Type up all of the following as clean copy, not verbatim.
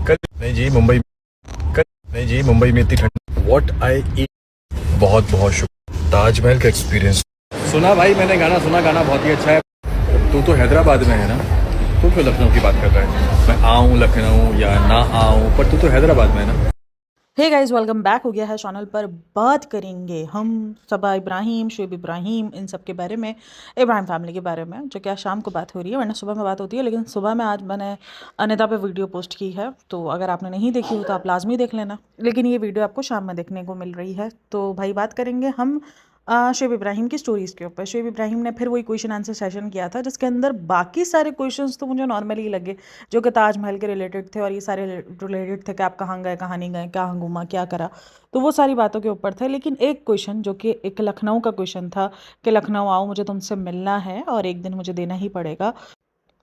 कल नहीं जी मुंबई कल नहीं जी मुंबई में इतनी ठंड व्हाट आई ईट बहुत बहुत शुक्र ताजमहल का एक्सपीरियंस सुना भाई मैंने गाना सुना गाना बहुत ही अच्छा है। तू तो हैदराबाद में है ना, तू क्यों लखनऊ की बात कर रहा है? मैं आऊँ लखनऊ या ना आऊँ पर तू तो हैदराबाद में है ना। हे गाइस, वेलकम बैक हो गया है चैनल पर। बात करेंगे हम सबा इब्राहिम, शुएब इब्राहिम, इन सब के बारे में, इब्राहिम फैमिली के बारे में, जो कि आज शाम को बात हो रही है, वरना सुबह में बात होती है। लेकिन सुबह में आज मैंने अनिता पे वीडियो पोस्ट की है, तो अगर आपने नहीं देखी हो तो आप लाजमी देख लेना। लेकिन ये वीडियो आपको शाम में देखने को मिल रही है। तो भाई बात करेंगे हम शुएब इब्राहिम की स्टोरीज़ के ऊपर। शुएब इब्राहिम ने फिर वही क्वेश्चन आंसर सेशन किया था, जिसके अंदर बाकी सारे क्वेश्चंस तो मुझे नॉर्मली ही लगे, जो कि ताजमहल के रिलेटेड थे, और ये सारे रिलेटेड थे कि आप कहाँ गए, कहाँ नहीं गए, कहाँ घूमा, क्या करा। तो वो सारी बातों के ऊपर थे। लेकिन एक क्वेश्चन जो कि एक लखनऊ का क्वेश्चन था कि लखनऊ आओ, मुझे तुमसे मिलना है और एक दिन मुझे देना ही पड़ेगा।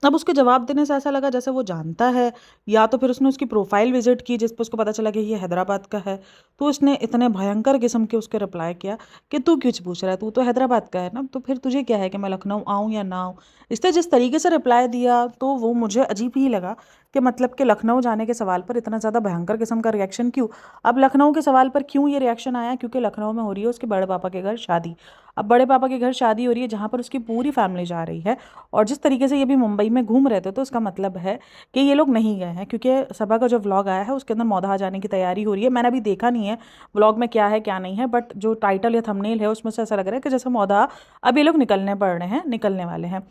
अब उसके जवाब देने से ऐसा लगा जैसे वो जानता है, या तो फिर उसने उसकी प्रोफाइल विजिट की जिस पर उसको पता चला कि ये हैदराबाद का है। तो उसने इतने भयंकर किस्म के उसके रिप्लाई किया कि तू क्यों पूछ रहा है, तू तो हैदराबाद का है ना, तो फिर तुझे क्या है कि मैं लखनऊ आऊँ या ना आऊँ। इसने जिस तरीके से रिप्लाई दिया तो वो मुझे अजीब ही लगा कि मतलब कि लखनऊ जाने के सवाल पर इतना ज़्यादा भयंकर किस्म का रिएक्शन क्यों। अब लखनऊ के सवाल पर क्यों ये रिएक्शन आया, क्योंकि लखनऊ में हो रही है उसके बड़े पापा के घर शादी। अब बड़े पापा के घर शादी हो रही है जहाँ पर उसकी पूरी फैमिली जा रही है, और जिस तरीके से ये भी मुंबई में घूम रहे थे, तो उसका मतलब है कि ये लोग नहीं गए हैं। क्योंकि सभा का जो व्लॉग आया है उसके अंदर मौदहा जाने की तैयारी हो रही है। मैंने अभी देखा नहीं है व्लॉग में क्या है क्या नहीं है, बट जो टाइटल या थंबनेल है उसमें से ऐसा लग रहा है कि जैसे मौदहा अब ये लोग निकलने पड़ रहे हैं, निकलने वाले हैं।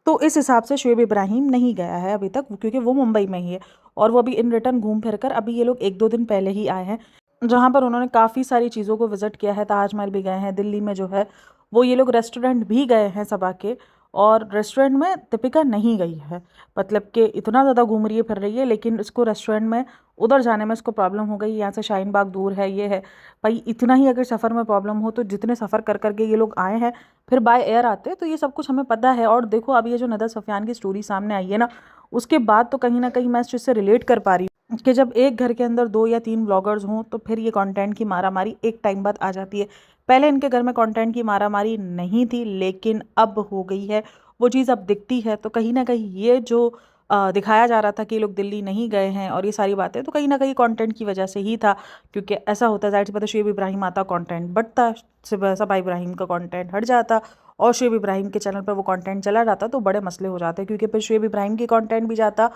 तो इस हिसाब से शुएब इब्राहिम नहीं गया है अभी तक, क्योंकि वो मुंबई में ही है। और वो अभी इन रिटर्न घूम फिर कर, अभी ये लोग एक दो दिन पहले ही आए हैं, जहाँ पर उन्होंने काफ़ी सारी चीज़ों को विज़िट किया है। ताजमहल भी गए हैं, दिल्ली में जो है वो ये लोग रेस्टोरेंट भी गए हैं सबा के। और रेस्टोरेंट में दीपिका नहीं गई है, मतलब कि इतना ज़्यादा घूम रही है फिर रही है, लेकिन इसको रेस्टोरेंट में उधर जाने में इसको प्रॉब्लम हो गई। यहाँ से शाहीन बाग दूर है, ये है भाई। इतना ही अगर सफ़र में प्रॉब्लम हो तो जितने सफ़र कर करके ये लोग आए हैं, फिर बाय एयर आते, तो ये सब कुछ हमें पता है। और देखो अब ये जो नदर सफ़ियान की स्टोरी सामने आई है ना, उसके बाद तो कहीं ना कहीं मैं इस चीज़ से रिलेट कर पा रही हूँ कि जब एक घर के अंदर दो या तीन ब्लॉगर्स हों तो फिर ये कंटेंट की मारामारी एक टाइम बाद आ जाती है। पहले इनके घर में कंटेंट की मारामारी नहीं थी, लेकिन अब हो गई है। वो चीज़ अब दिखती है, तो कहीं ना कहीं ये जो दिखाया जा रहा था कि ये लोग दिल्ली नहीं गए हैं और ये सारी बातें, तो कहीं ना कहीं कंटेंट की वजह से ही था। क्योंकि ऐसा होता है, जाहिर सी बात है, शुएब इब्राहिम आता, कंटेंट बढ़ता, सबा इब्राहिम का कंटेंट हट जाता और शुएब इब्राहिम के चैनल पर वो कंटेंट चला जाता, तो बड़े मसले हो जाते, क्योंकि फिर शुएब इब्राहिम की कंटेंट भी जाता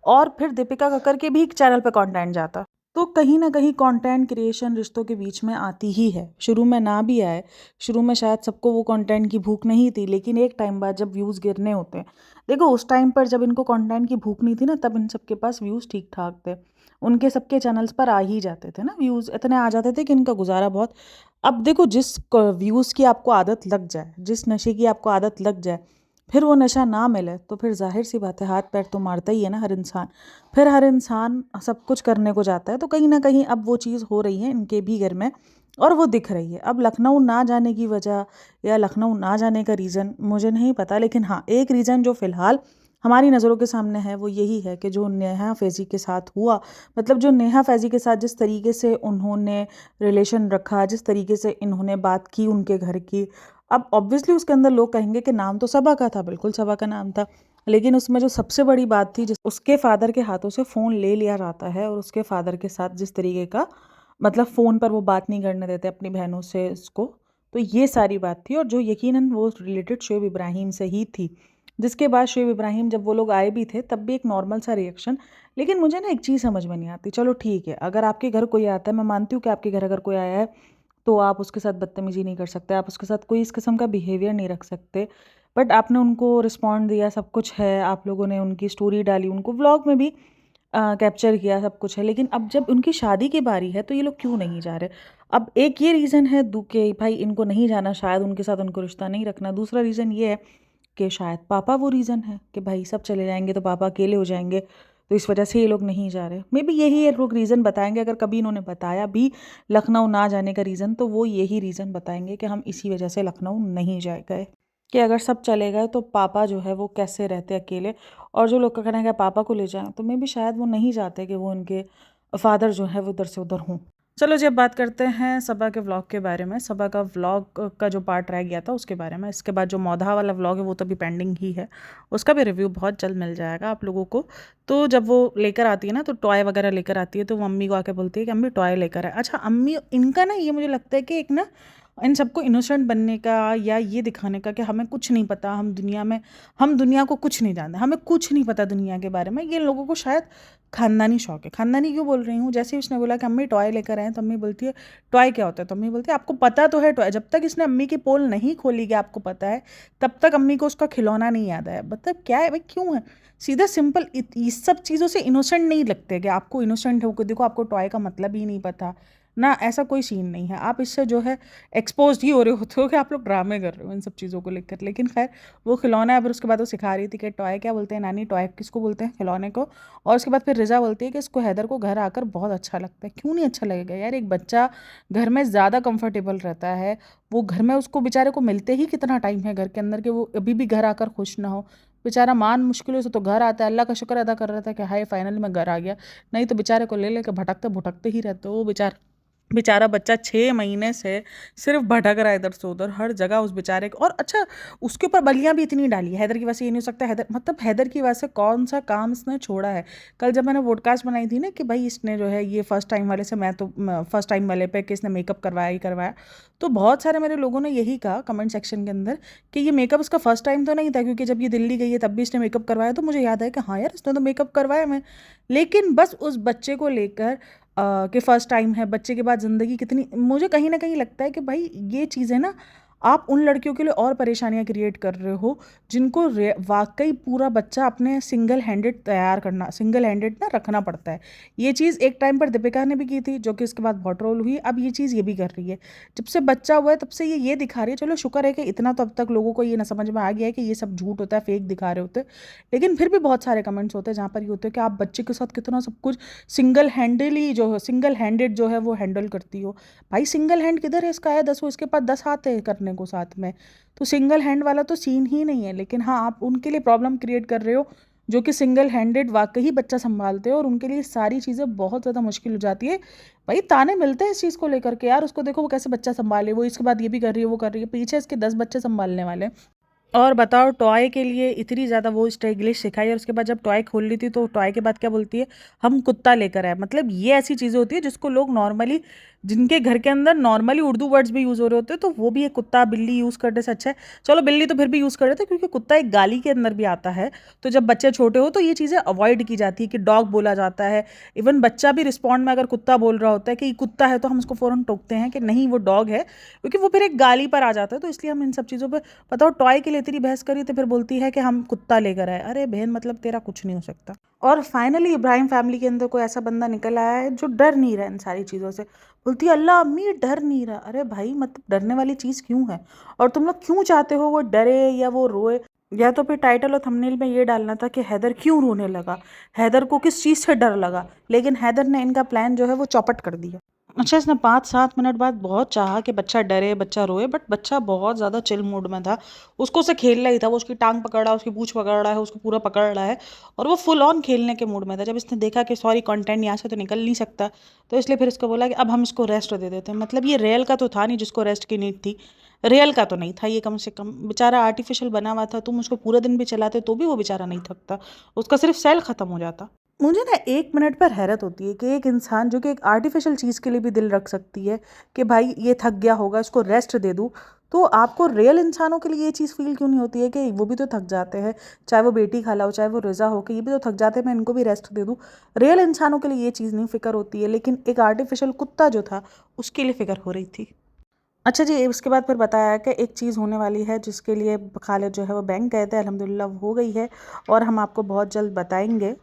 और फिर दीपिका कक्कर के भी चैनल पर कंटेंट जाता। तो कहीं ना कहीं कंटेंट क्रिएशन रिश्तों के बीच में आती ही है। शुरू में ना भी आए, शुरू में शायद सबको वो कंटेंट की भूख नहीं थी, लेकिन एक टाइम बाद जब व्यूज़ गिरने होते हैं, देखो उस टाइम पर जब इनको कंटेंट की भूख नहीं थी ना, तब इन सबके पास व्यूज़ ठीक ठाक थे। उनके सबके चैनल्स पर आ ही जाते थे ना, व्यूज़ इतने आ जाते थे कि इनका गुजारा बहुत। अब देखो, जिस व्यूज़ की आपको आदत लग जाए, जिस नशे की आपको आदत लग जाए, फिर वो नशा ना मिले, तो फिर जाहिर सी बात है हाथ पैर तो मारता ही है ना हर इंसान। फिर हर इंसान सब कुछ करने को जाता है, तो कहीं ना कहीं अब वो चीज़ हो रही है इनके भी घर में, और वो दिख रही है। अब लखनऊ ना जाने की वजह या लखनऊ ना जाने का रीज़न मुझे नहीं पता, लेकिन हाँ, एक रीज़न जो फ़िलहाल हमारी नज़रों के सामने है वो यही है कि जो नेहा फैज़ी के साथ हुआ, मतलब जो नेहा फैज़ी के साथ जिस तरीके से उन्होंने रिलेशन रखा, जिस तरीके से इन्होंने बात की उनके घर की। अब ऑब्वियसली उसके अंदर लोग कहेंगे कि नाम तो सबा का था, बिल्कुल सबा का नाम था, लेकिन उसमें जो सबसे बड़ी बात थी, जिस उसके फादर के हाथों से फ़ोन ले लिया जाता है, और उसके फादर के साथ जिस तरीके का, मतलब फ़ोन पर वो बात नहीं करने देते अपनी बहनों से उसको। तो ये सारी बात थी, और जो यकीनन वो रिलेटेड शुएब इब्राहिम से ही थी। जिसके बाद शुएब इब्राहिम जब वो लोग आए भी थे, तब भी एक नॉर्मल सा रिएक्शन। लेकिन मुझे ना एक चीज़ समझ में नहीं आती। चलो ठीक है, अगर आपके घर कोई आता है, मैं मानती हूँ कि आपके घर अगर कोई आया है तो आप उसके साथ बदतमीजी नहीं कर सकते, आप उसके साथ कोई इस किस्म का बिहेवियर नहीं रख सकते। बट आपने उनको रिस्पॉन्ड दिया, सब कुछ है, आप लोगों ने उनकी स्टोरी डाली, उनको व्लॉग में भी कैप्चर किया, सब कुछ है। लेकिन अब जब उनकी शादी की बारी है तो ये लोग क्यों नहीं जा रहे? अब एक ये रीज़न है कि भाई इनको नहीं जाना, शायद उनके साथ उनको रिश्ता नहीं रखना। दूसरा रीज़न ये है कि शायद पापा वो रीज़न है कि भाई सब चले जाएंगे तो पापा अकेले हो जाएंगे, तो इस वजह से ये लोग नहीं जा रहे। मे बी यही ये लोग रीज़न बताएंगे, अगर कभी इन्होंने बताया भी लखनऊ ना जाने का रीज़न, तो वो यही रीज़न बताएंगे कि हम इसी वजह से लखनऊ नहीं जाए गए, कि अगर सब चले गए तो पापा जो है वो कैसे रहते अकेले। और जो लोग का कहना है कि पापा को ले जाएं, तो मे बी शायद वो नहीं चाहते कि वो उनके फादर जो है वो इधर से उधर हों। चलो जी अब बात करते हैं सबा के व्लॉग के बारे में। सबा का व्लॉग का जो पार्ट रह गया था उसके बारे में। इसके बाद जो मौधा वाला व्लॉग है वो तो अभी पेंडिंग ही है, उसका भी रिव्यू बहुत जल्द मिल जाएगा आप लोगों को। तो जब वो लेकर आती है ना, तो टॉय वगैरह लेकर आती है, तो वो अम्मी को आके बोलती है कि अम्मी टॉय लेकर आए। अच्छा, अम्मी इनका ना, ये मुझे लगता है कि एक ना, इन सबको इनोसेंट बनने का या ये दिखाने का कि हमें कुछ नहीं पता, हम दुनिया को कुछ नहीं जानते, हमें कुछ नहीं पता दुनिया के बारे में, ये लोगों को शायद खानदानी शौक है। खानदानी क्यों बोल रही हूँ, जैसे ही उसने बोला कि अम्मी टॉय लेकर आए, तो अम्मी बोलती है टॉय क्या होता है, तो अम्मी बोलती है आपको पता तो है टॉय। जब तक इसने अम्मी की पोल नहीं खोली कि आपको पता है, तब तक अम्मी को उसका खिलौना नहीं याद है। मतलब क्या है भाई, क्यों है, सीधा सिंपल। इस सब चीज़ों से इनोसेंट नहीं लगते कि आपको इनोसेंट हो, देखो आपको टॉय का मतलब ही नहीं पता ना, ऐसा कोई सीन नहीं है। आप इससे जो है एक्सपोज ही हो रहे होते हो कि आप लोग ड्रामे कर रहे हो इन सब चीज़ों को लेकर। लेकिन खैर, वो खिलौना है। फिर उसके बाद वो सिखा रही थी कि टॉय क्या बोलते हैं नानी, टॉय किसको बोलते हैं, खिलौने को। और उसके बाद फिर रिजा बोलती है कि इसको हैदर को घर आकर बहुत अच्छा लगता है। क्यों नहीं अच्छा लगेगा यार, एक बच्चा घर में ज़्यादा कंफर्टेबल रहता है। वो घर में, उसको बेचारे को मिलते ही कितना टाइम है घर के अंदर कि वो अभी भी घर आकर खुश ना हो। बेचारा मान मुश्किलों से तो घर आता है, अल्लाह का शुक्र अदा कर रहा था कि हाय फाइनली मैं घर आ गया। नहीं तो बेचारे को ले लेकर भटकते भटकते ही रहते हो। वो बेचारा बेचारा बच्चा 6 महीने से सिर्फ भटक रहा है इधर से उधर, हर जगह उस बेचारे को। और अच्छा, उसके ऊपर बलियां भी इतनी डाली है। हैदर की वजह से ये नहीं हो सकता, हैदर मतलब हैदर की वजह से कौन सा काम इसने छोड़ा है। कल जब मैंने वोडकास्ट बनाई थी ना कि भाई इसने जो है ये फर्स्ट टाइम वाले से, मैं तो फर्स्ट टाइम वाले पे कि इसने मेकअप करवाया ही करवाया, तो बहुत सारे मेरे लोगों ने यही कहा कमेंट सेक्शन के अंदर कि ये मेकअप इसका फर्स्ट टाइम तो नहीं था, क्योंकि जब ये दिल्ली गई है तब भी इसने मेकअप करवाया। तो मुझे याद है कि हाँ यार, इसने तो मेकअप करवाया मैं। लेकिन बस उस बच्चे को लेकर कि फ़र्स्ट टाइम है, बच्चे के बाद ज़िंदगी कितनी, मुझे कहीं न कहीं लगता है कि भाई ये चीज़ें ना, आप उन लड़कियों के लिए और परेशानियाँ क्रिएट कर रहे हो, जिनको वाक़ई पूरा बच्चा अपने सिंगल हैंडेड ना रखना पड़ता है। ये चीज़ एक टाइम पर दीपिका ने भी की थी, जो कि इसके बाद बहुत ट्रोल हुई। अब ये चीज़ ये भी कर रही है। जब से बच्चा हुआ है तब से ये दिखा रही है। चलो शुक्र है कि इतना तो अब तक लोगों को ये ना समझ में आ गया है कि ये सब झूठ होता है, फेक दिखा रहे होते हैं। लेकिन फिर भी बहुत सारे कमेंट्स होते हैं जहाँ पर ये होते हैं कि आप बच्चे के साथ कितना सब कुछ सिंगल हैंडेड जो है वो हैंडल करती हो। भाई सिंगल हैंड किधर है इसका, है 10, वो इसके पास 10 हाथ है करने को साथ में। तो सिंगल हैंड वाला तो सीन ही नहीं है। लेकिन हाँ, आप उनके लिए प्रॉब्लम क्रिएट कर रहे हो जो कि सिंगल हैंडेड वाकई बच्चा संभालते हो, और उनके लिए सारी चीज़ें बहुत ज़्यादा मुश्किल हो जाती है। भाई ताने मिलते हैं इस चीज़ को लेकर के, यार उसको देखो वो कैसे बच्चा संभाले, वो इसके बाद ये भी कर रही है वो कर रही है, पीछे इसके 10 बच्चे संभालने वाले हैं। और बताओ, टॉय के लिए इतनी ज़्यादा वो इंग्लिश सिखाई, और उसके बाद जब टॉय खोल ली थी तो टॉय के बाद क्या बोलती है, हम कुत्ता लेकर आए। मतलब ये ऐसी चीज़ें होती है जिसको लोग नॉर्मली, जिनके घर के अंदर नॉर्मली उर्दू वर्ड्स भी यूज़ हो रहे होते हैं, तो वो भी एक कुत्ता बिल्ली यूज़ करने से अच्छा है। चलो बिल्ली तो फिर भी यूज़ कर रहे थे, क्योंकि कुत्ता एक गाली के अंदर भी आता है। तो जब बच्चे छोटे हो तो ये चीज़ें अवॉइड की जाती है कि डॉग बोला जाता है। इवन बच्चा भी रिस्पॉन्ड में अगर कुत्ता बोल रहा होता है कि ये कुत्ता है, तो हम उसको फ़ौरन टोकते हैं कि नहीं वो डॉग है, क्योंकि वो फिर एक गाली पर आ जाता है। तो इसलिए हम इन सब चीज़ों पर, बताओ टॉय के लिए तेरी बहस करी तो फिर बोलती है कि हम कुत्ता लेकर आए। अरे बहन, मतलब तेरा कुछ नहीं हो सकता। और फाइनली इब्राहिम फैमिली के अंदर कोई ऐसा बंदा निकल आया है जो डर नहीं रहा इन सारी चीज़ों से। बोलती है अल्लाह अम्मी डर नहीं रहा। अरे भाई, मतलब डरने वाली चीज़ क्यों है, और तुम लोग क्यों चाहते हो वो डरे या वो रोए। या तो फिर टाइटल और थंबनेल में ये डालना था कि हैदर क्यों रोने लगा, हैदर को किस चीज़ से डर लगा। लेकिन हैदर ने इनका प्लान जो है वो चौपट कर दिया। अच्छा, इसने 5-7 मिनट बाद बहुत चाहा कि बच्चा डरे, बच्चा रोए, बट बच्चा बहुत ज़्यादा चिल मूड में था। उसको उसे खेलना ही था। वो उसकी टांग पकड़ रहा है, उसकी पूँछ पकड़ रहा है, उसको पूरा पकड़ रहा है, और वो फुल ऑन खेलने के मूड में था। जब इसने देखा कि सॉरी कंटेंट यहाँ से तो निकल नहीं सकता, तो इसलिए फिर इसको बोला कि अब हम इसको रेस्ट दे देते हैं। मतलब ये रियल का तो था नहीं जिसको रेस्ट की नीड थी, रियल का तो नहीं था ये, कम से कम बेचारा आर्टिफिशियल बना हुआ था। तुम उसको पूरे दिन भी चलाते तो भी वो बेचारा नहीं थकता, उसका सिर्फ सेल ख़त्म हो जाता। मुझे ना 1 मिनट पर हैरत होती है कि एक इंसान जो कि एक आर्टिफिशियल चीज़ के लिए भी दिल रख सकती है कि भाई ये थक गया होगा, इसको रेस्ट दे दूँ, तो आपको रियल इंसानों के लिए ये चीज़ फील क्यों नहीं होती है कि वो भी तो थक जाते हैं। चाहे वो बेटी खाला हो, चाहे वो रिजा हो, कि ये भी तो थक जाते हैं, मैं इनको भी रेस्ट दे दूँ। रियल इंसानों के लिए ये चीज़ नहीं फिक्र होती है, लेकिन एक आर्टिफिशियल कुत्ता जो था उसके लिए फ़िक्र हो रही थी। अच्छा जी, उसके बाद फिर बताया कि एक चीज़ होने वाली है जिसके लिए खालिद जो है वो बैंक गए थे, अल्हम्दुलिल्लाह वो हो गई है, और हम आपको बहुत जल्द बताएंगे।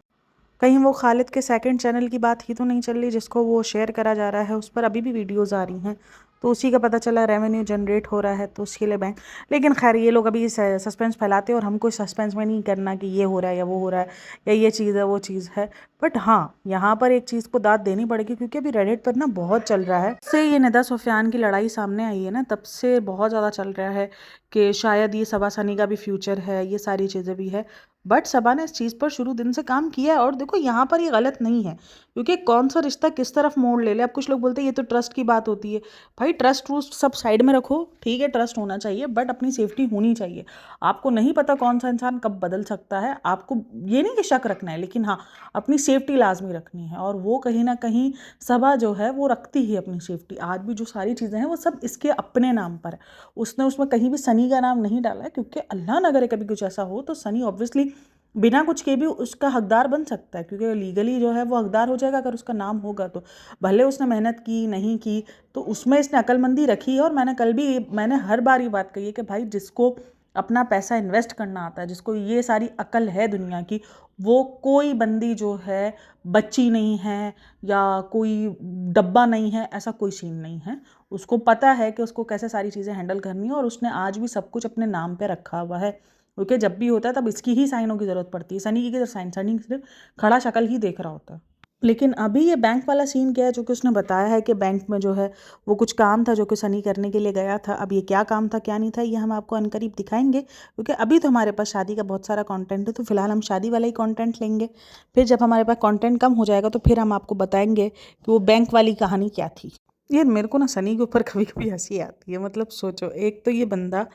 कहीं वो खालिद के सेकंड चैनल की बात ही तो नहीं चल रही जिसको वो शेयर करा जा रहा है, उस पर अभी भी वीडियोज़ आ रही हैं, तो उसी का पता चला रेवेन्यू जनरेट हो रहा है, तो उसके लिए बैंक। लेकिन खैर ये लोग अभी सस्पेंस फैलाते हैं, और हमको सस्पेंस में नहीं करना कि ये हो रहा है या वो हो रहा है या ये चीज़ है वो चीज़ है। बट हाँ, यहाँ पर एक चीज़ को दाद देनी पड़ेगी, क्योंकि अभी रेडिट पर ना बहुत चल रहा है, से ये निदा सुफियान की लड़ाई सामने आई है ना, तब से बहुत ज़्यादा चल रहा है कि शायद ये सबा सनी का भी फ्यूचर है, ये सारी चीज़ें भी है। बट सबा ने इस चीज़ पर शुरू दिन से काम किया है और देखो यहाँ पर ये गलत नहीं है, क्योंकि कौन सा रिश्ता किस तरफ मोड़ ले ले। अब कुछ लोग बोलते हैं ये तो ट्रस्ट की बात होती है। भाई ट्रस्ट ट्रूस्ट सब साइड में रखो, ठीक है ट्रस्ट होना चाहिए बट अपनी सेफ्टी होनी चाहिए। आपको नहीं पता कौन सा इंसान कब बदल सकता है, आपको ये नहीं कि शक रखना है, लेकिन हाँ अपनी सेफ्टी लाजमी रखनी है। और वो कहीं ना कहीं सबा जो है वो रखती है अपनी सेफ्टी। आज भी जो सारी चीज़ें हैं वो सब इसके अपने नाम पर है। उसने उसमें कहीं भी सनी का नाम नहीं डाला है, क्योंकि अल्लाह ना करे कभी कुछ ऐसा हो तो सनी ऑब्वियसली बिना कुछ के भी उसका हकदार बन सकता है, क्योंकि लीगली जो है वो हकदार हो जाएगा अगर उसका नाम होगा तो। भले उसने मेहनत की नहीं की, तो उसमें इसने अक्लमंदी रखी है। और मैंने हर बार ये बात कही है कि भाई जिसको अपना पैसा इन्वेस्ट करना आता है, जिसको ये सारी अकल है दुनिया की, वो कोई बंदी जो है बच्ची नहीं है या कोई डब्बा नहीं है, ऐसा कोई सीन नहीं है। उसको पता है कि उसको कैसे सारी चीज़ें हैंडल करनी है और उसने आज भी सब कुछ अपने नाम पे रखा हुआ है। क्योंकि जब भी होता है तब इसकी ही साइनों की ज़रूरत पड़ती है, सनी की किधर साइन, सनी सिर्फ खड़ा शक्ल ही देख रहा होता है। लेकिन अभी ये बैंक वाला सीन क्या है, जो कि उसने बताया है कि बैंक में जो है वो कुछ काम था जो कि सनी करने के लिए गया था। अब ये क्या काम था क्या नहीं था ये हम आपको अनकरीब दिखाएंगे, क्योंकि अभी तो हमारे पास शादी का बहुत सारा कंटेंट है, तो फिलहाल हम शादी वाला ही कंटेंट लेंगे। फिर जब हमारे पास कंटेंट कम हो जाएगा तो फिर हम आपको बताएंगे कि वो बैंक वाली कहानी क्या थी। यार मेरे को ना सनी के ऊपर कभी कभी हंसी आती है। मतलब सोचो, एक तो ये बंदा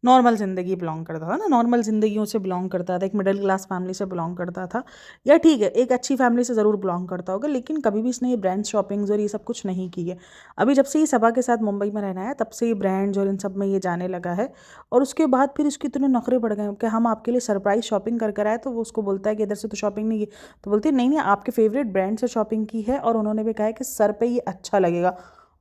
नॉर्मल ज़िंदगी बिलोंग करता था ना, नॉर्मल ज़िंदगियों से बिलोंग करता था, एक मिडिल क्लास फैमिली से बिलोंग करता था, या ठीक है एक अच्छी फैमिली से ज़रूर बिलोंग करता होगा, लेकिन कभी भी इसने ये ब्रांड शॉपिंग्स और ये सब कुछ नहीं की है। अभी जब से ये सबा के साथ मुंबई में रहना है तब से ये ब्रांड्स और इन सब में ये जाने लगा है। और उसके बाद फिर इसके इतने नखरे बढ़ गए कि हम आपके लिए सरप्राइज शॉपिंग कर कर आए, तो वो उसको बोलता है कि इधर से तो शॉपिंग नहीं की, तो बोलती है नहीं नहीं आपके फेवरेट ब्रांड से शॉपिंग की है और उन्होंने भी कहा है कि सर पे ये अच्छा लगेगा।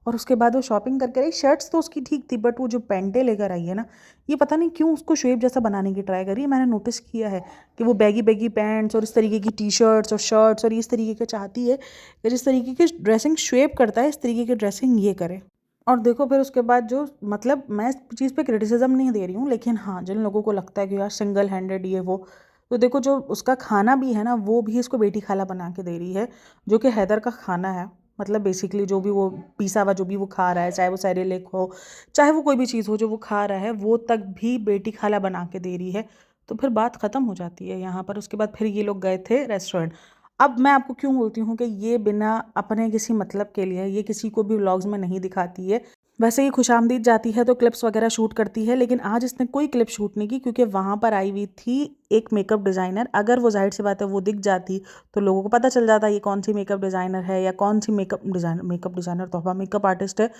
और उसके बाद वो शॉपिंग करके आई। शर्ट्स तो उसकी ठीक थी, बट वो जो पैंटें लेकर आई है ना, ये पता नहीं क्यों उसको शेप जैसा बनाने की ट्राई करी है। मैंने नोटिस किया है कि वो बैगी बैगी पैंट्स और इस तरीके की टी शर्ट्स और शर्ट्स और इस तरीके के चाहती है कि जिस तरीके की ड्रेसिंग शेप करता है इस तरीके की ड्रेसिंग ये करे। और देखो फिर उसके बाद जो, मतलब मैं इस चीज़ पे क्रिटिसिज्म नहीं दे रही हूँ, लेकिन हाँ जिन लोगों को लगता है कि यार सिंगल हैंडेड ये वो, तो देखो जो उसका खाना भी है ना वो भी इसको बेटी खाला बना के दे रही है, जो कि हैदर का खाना है। मतलब बेसिकली जो भी वो पीसा हुआ जो भी वो खा रहा है, चाहे वो सेरेलेक हो चाहे वो कोई भी चीज़ हो जो वो खा रहा है, वो तक भी बेटी खाला बना के दे रही है। तो फिर बात ख़त्म हो जाती है यहाँ पर। उसके बाद फिर ये लोग गए थे रेस्टोरेंट। अब मैं आपको क्यों बोलती हूँ कि ये बिना अपने किसी मतलब के लिए ये किसी को भी व्लॉग्स में नहीं दिखाती है। वैसे ही खुशामदीद जाती है तो क्लिप्स वगैरह शूट करती है, लेकिन आज इसने कोई क्लिप शूट नहीं की, क्योंकि वहाँ पर आई हुई थी एक मेकअप डिज़ाइनर। अगर वो जाहिर सी बात है वो दिख जाती तो लोगों को पता चल जाता ये कौन सी मेकअप डिज़ाइनर है या कौन सी मेकअप डिज़ाइनर तोहफा मेकअप आर्टिस्ट है,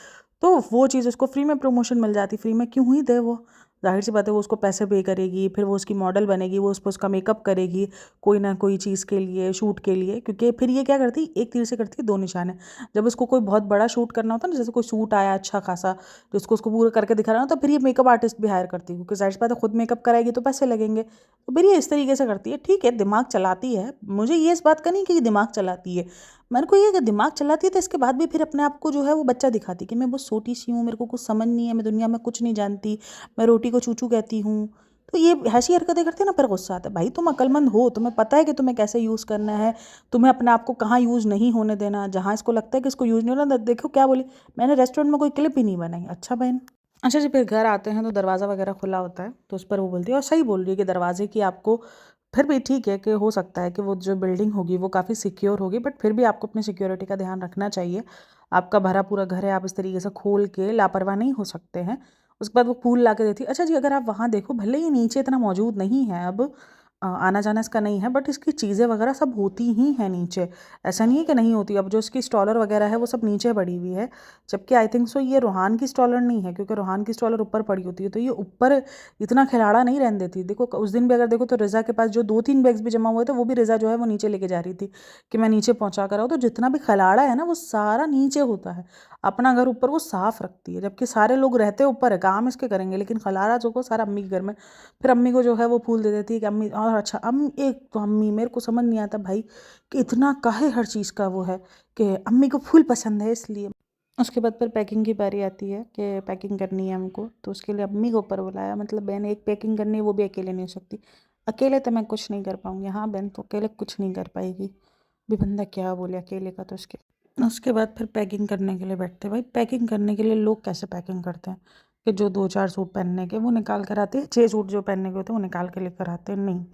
तो वो चीज़ उसको फ्री में प्रमोशन मिल जाती। फ्री में क्यों ही दे वो, जाहिर सी बात है वो उसको पैसे पे करेगी, फिर वो उसकी मॉडल बनेगी, वो उस पर उसका मेकअप करेगी कोई ना कोई चीज़ के लिए, शूट के लिए। क्योंकि फिर ये क्या करती, एक तीर से करती है दो निशाने। जब उसको कोई बहुत बड़ा शूट करना होता है ना, जैसे कोई सूट आया अच्छा खासा जिसको उसको पूरा करके दिखाना हो, तो फिर ये मेकअप आर्टिस्ट भी हायर करती है, क्योंकि जाहिर सी बात है खुद मेकअप कराएगी तो पैसे लगेंगे। तो फिर ये इस तरीके से करती है। ठीक है दिमाग चलाती है, मुझे ये इस बात का नहीं कि ये दिमाग चलाती है, मेरे को ये कि दिमाग चलाती है तो इसके बाद भी फिर अपने आप को जो है वो बच्चा दिखाती कि मैं बहुत छोटी सी हूँ, मेरे को कुछ समझ नहीं है, मैं दुनिया में कुछ नहीं जानती, मैं रोटी को चूचू कहती हूँ। तो ये ऐसी हरकतें करते हैं ना, फिर गुस्सा आता है। भाई तुम अक्लमंद हो, तुम्हें पता है कि तुम्हें कैसे यूज़ करना है, तुम्हें अपने आप को कहाँ यूज़ नहीं होने देना, जहाँ इसको लगता है कि इसको यूज़ नहीं होना। देखो क्या बोली, मैंने रेस्टोरेंट में कोई क्लिप ही नहीं बनाई। अच्छा बहन। अच्छा जी, फिर घर आते हैं तो दरवाज़ा वगैरह खुला होता है, तो उस पर वो बोलती है, और सही बोल रही है कि दरवाजे की आपको, फिर भी ठीक है कि हो सकता है कि वो जो बिल्डिंग होगी वो काफ़ी सिक्योर होगी, बट फिर भी आपको अपनी सिक्योरिटी का ध्यान रखना चाहिए। आपका भरा पूरा घर है, आप इस तरीके से खोल के लापरवाह नहीं हो सकते हैं। उसके बाद वो फूल ला के देती है। अच्छा जी, अगर आप वहाँ देखो, भले ही नीचे इतना मौजूद नहीं है अब, आना जाना इसका नहीं है, बट इसकी चीज़ें वगैरह सब होती ही हैं नीचे। ऐसा नहीं है कि नहीं होती। अब जो इसकी स्टॉलर वगैरह है वो सब नीचे पड़ी हुई है, जबकि आई थिंक सो ये रोहान की स्टॉलर नहीं है, क्योंकि रोहान की स्टॉलर ऊपर पड़ी होती है, तो ये ऊपर इतना खिलाड़ा नहीं रहने देती। देखो उस दिन भी अगर देखो तो रिज़ा के पास जो 2-3 बैग्स भी जमा हुए थे वो भी रिज़ा जो है वो नीचे लेके जा रही थी कि मैं नीचे पहुंचा कर आऊँ। तो जितना भी खिलाड़ा है ना वो सारा नीचे होता है। अपना घर ऊपर वो साफ रखती है, जबकि सारे लोग रहते ऊपर है, काम इसके करेंगे, लेकिन खलारा जो को सारा अम्मी के घर में। फिर अम्मी को जो है वो फूल दे देती है कि अम्मी। और अच्छा अम्मी, एक तो अम्मी मेरे को समझ नहीं आता भाई कि इतना काहे हर चीज़ का वो है कि अम्मी को फूल पसंद है इसलिए। उसके बाद फिर पैकिंग की बारी आती है कि पैकिंग करनी है हमको, तो उसके लिए अम्मी को ऊपर बुलाया। मतलब बहन एक पैकिंग करनी है वो भी अकेले नहीं हो सकती, अकेले तो मैं कुछ नहीं कर पाऊँगी। हाँ बहन तो अकेले कुछ नहीं कर पाएगी, भी बंदा क्या बोले अकेले का। तो उसके बाद फिर पैकिंग करने के लिए बैठते हैं। भाई पैकिंग करने के लिए लोग कैसे पैकिंग करते हैं कि जो 2-4 सूट पहनने के वो निकाल कर आते हैं, 6 सूट जो पहनने के होते हैं वो निकाल के लेकर आते हैं। नहीं,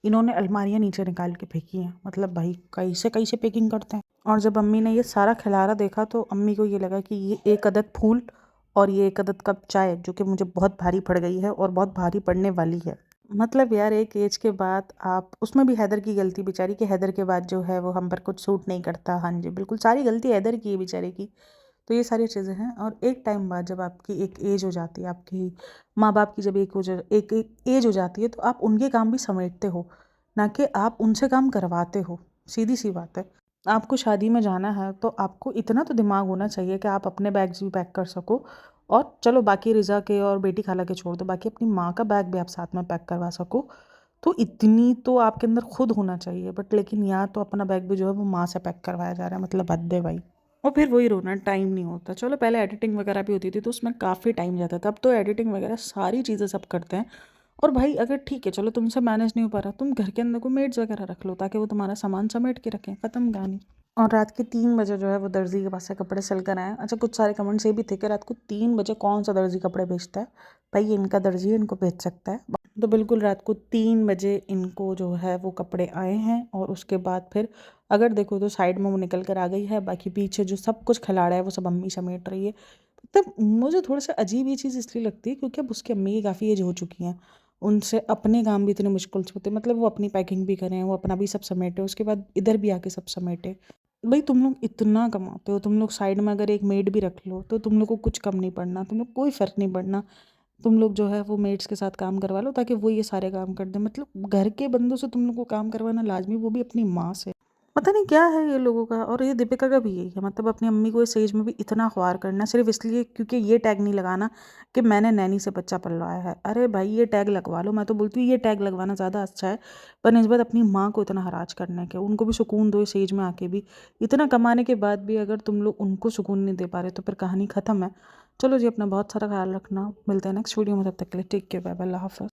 इन्होंने अलमारियाँ नीचे निकाल के फेंकी हैं। मतलब भाई कैसे कैसे पैकिंग करते हैं। और जब अम्मी ने ये सारा खिलारा देखा तो अम्मी को ये लगा कि ये एक अदद फूल और ये एक अदद कप चाय, जो कि मुझे बहुत भारी पड़ गई है और बहुत भारी पड़ने वाली है। मतलब यार एक एज के बाद आप, उसमें भी हैदर की गलती बेचारी, कि हैदर के बाद जो है वो हम पर कुछ सूट नहीं करता। हाँ जी, बिल्कुल सारी गलती हैदर की है बेचारे की। तो ये सारी चीज़ें हैं। और एक टाइम बाद जब आपकी एक एज हो जाती है, आपकी माँ बाप की जब एक एज हो जाती है, तो आप उनके काम भी समेटते हो, ना कि आप उनसे काम करवाते हो। सीधी सी बात है। आपको शादी में जाना है तो आपको इतना तो दिमाग होना चाहिए कि आप अपने बैग्स भी पैक कर सको, और चलो बाकी रिज़ा के और बेटी खाला के छोड़ दो, बाकी अपनी माँ का बैग भी आप साथ में पैक करवा सको। तो इतनी तो आपके अंदर खुद होना चाहिए। बट लेकिन यहाँ तो अपना बैग भी जो है वो माँ से पैक करवाया जा रहा है। मतलब हद है भाई। और फिर वही रोना, टाइम नहीं होता। चलो पहले एडिटिंग वगैरह भी होती थी तो उसमें काफ़ी टाइम जाता था। अब तो एडिटिंग वगैरह सारी चीज़ें सब करते हैं। और भाई अगर ठीक है चलो तुमसे मैनेज नहीं हो पा रहा, तुम घर के अंदर कोई मेड्स वगैरह रख लो ताकि वो तुम्हारा सामान समेट के रखें, ख़त्म कहानी। और रात के 3 बजे जो है वो दर्जी के पास से कपड़े सिल कर आए। अच्छा, कुछ सारे कमेंट्स ये भी थे कि रात को 3 बजे कौन सा दर्जी कपड़े बेचता है। भाई ये इनका दर्जी है, इनको बेच सकता है। तो बिल्कुल रात को 3 बजे इनको जो है वो कपड़े आए हैं। और उसके बाद फिर अगर देखो तो साइड में वो निकल कर आ गई है, बाकी पीछे जो सब कुछ खिलाड़ा है वो सब अम्मी समेट रही है। तब मुझे थोड़ा सा अजीब ये चीज़ इसलिए लगती है क्योंकि अब उसकी अम्मी की काफ़ी एज हो चुकी हैं। उनसे अपने काम भी इतने मुश्किल से होते, मतलब वो अपनी पैकिंग भी करें, वो अपना भी सब समेटे, उसके बाद इधर भी आके सब समेटे। भाई तुम लोग इतना कमाते हो, तुम लोग साइड में अगर एक मेड भी रख लो तो तुम लोग को कुछ कम नहीं पड़ना, तुम लोग कोई फ़र्क नहीं पड़ना। तुम लोग जो है वो मेड्स के साथ काम करवा लो ताकि वो ये सारे काम कर दें। मतलब घर के बंदों से तुम लोग को काम करवाना लाजमी, वो भी अपनी माँ से। पता नहीं क्या है ये लोगों का। और ये दीपिका का भी यही है। मतलब अपनी अम्मी को इस एज में भी इतना ख्वार करना सिर्फ इसलिए क्योंकि ये टैग नहीं लगाना कि मैंने नैनी से बच्चा पलवाया है। अरे भाई ये टैग लगवा लो। मैं तो बोलती हूँ ये टैग लगवाना ज़्यादा अच्छा है बनस्बत अपनी माँ को इतना हराज करने के। उनको भी सुकून दो इस एज में आके भी। इतना कमाने के बाद भी अगर तुम लोग उनको सुकून नहीं दे पा रहे तो फिर कहानी ख़त्म है। चलो जी, अपना बहुत सारा ख्याल रखना। मिलते हैं नेक्स्ट वीडियो में, तब तक के लिए टेक केयर, बाय बाय, अल्लाह हाफ़िज़।